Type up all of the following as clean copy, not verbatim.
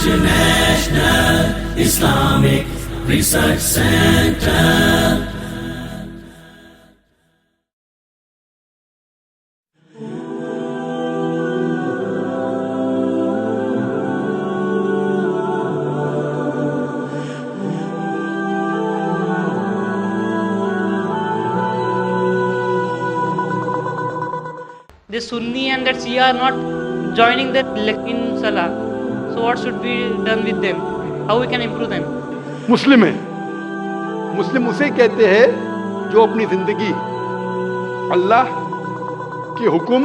International Islamic Research Center. The Sunni and that Shia are not joining the in Salah. So what should be done with them? How we can improve them? मुस्लिम है, मुस्लिम उसे कहते हैं जो अपनी ज़िंदगी अल्लाह के हुक्म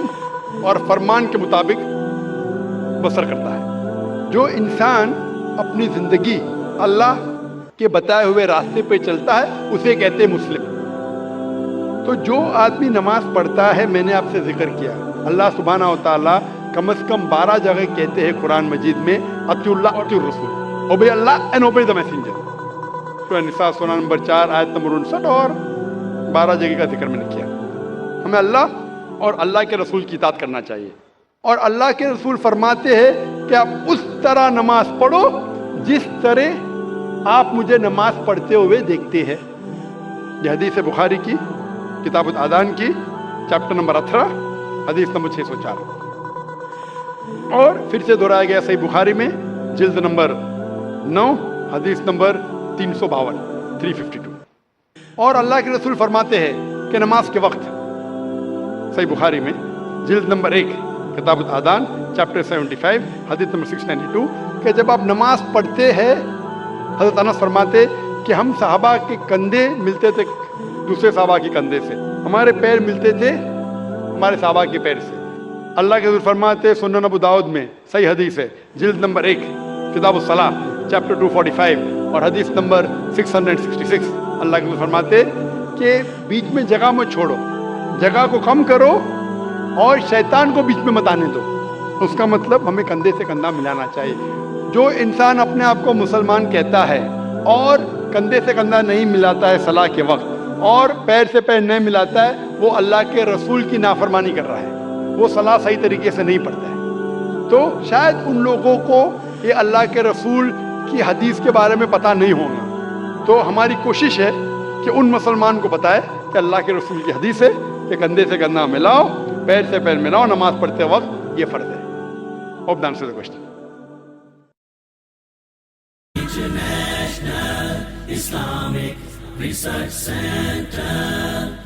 और फरमान के मुताबिक बसर करता है। जो इंसान अपनी ज़िंदगी अल्लाह के बताए हुए रास्ते पे चलता है उसे कहते हैं मुस्लिम। तो जो आदमी नमाज पढ़ता है, मैंने आपसे जिक्र किया, अल्लाह सुब्हाना व तआला कम से कम 12 जगह कहते हैं कुरान मजीद में अतिउल्लाह और अतिउर रसूल, ओबे अल्लाह एंड ओबे द मैसेंजर। सूरह निसा सूरह नंबर 4 आयत नंबर 59 और 12 जगह का जिक्र मैंने किया। हमें अल्लाह और अल्लाह के रसूल की इताअत करना चाहिए। और अल्लाह के रसूल फरमाते हैं कि आप उस तरह नमाज पढ़ो जिस तरह आप मुझे नमाज पढ़ते हुए देखते हैं। यह हदीस बुखारी की किताब आदान की चैप्टर नंबर 18 हदीस नंबर 604 और फिर से दोहराया गया सही बुखारी में जिल्द नंबर 9 हदीस नंबर 352। और अल्लाह के रसूल फरमाते हैं कि नमाज के वक्त, सही बुखारी में जिल्द नंबर 1 किताब आदान चैप्टर 75 हदीस नंबर 692, कि जब आप नमाज पढ़ते हैं, हज़रत अनस फरमाते कि हम सहाबा के कंधे मिलते थे दूसरे सहाबा के कंधे से, हमारे पैर मिलते थे हमारे सहाबा के पैर से। अल्लाह के रसूल फरमाते, सुनन अबू दाऊद में सही हदीस है, जिल्द नंबर 1 किताब सलाह चैप्टर 245 और हदीस नंबर 666, अल्लाह के रसूल फरमाते कि बीच में जगह मत छोड़ो, जगह को कम करो और शैतान को बीच में मत आने दो। उसका मतलब हमें कंधे से कंधा मिलाना चाहिए। जो इंसान अपने आप को मुसलमान कहता है और कंधे से कंधा नहीं मिलाता है सलाह के वक्त और पैर से पैर नहीं मिलाता है, वो अल्लाह के रसूल की नाफरमानी कर रहा है, वो सलाह सही तरीके से नहीं पढ़ता है। तो शायद उन लोगों को ये अल्लाह के रसूल की हदीस के बारे में पता नहीं होगा। तो हमारी कोशिश है कि उन मुसलमान को बताए कि अल्लाह के रसूल की हदीस है कि कंधे से कंधा मिलाओ, पैर से पैर मिलाओ नमाज पढ़ते वक्त, ये फ़र्ज है। Hope the answer the question. International Islamic Research Center.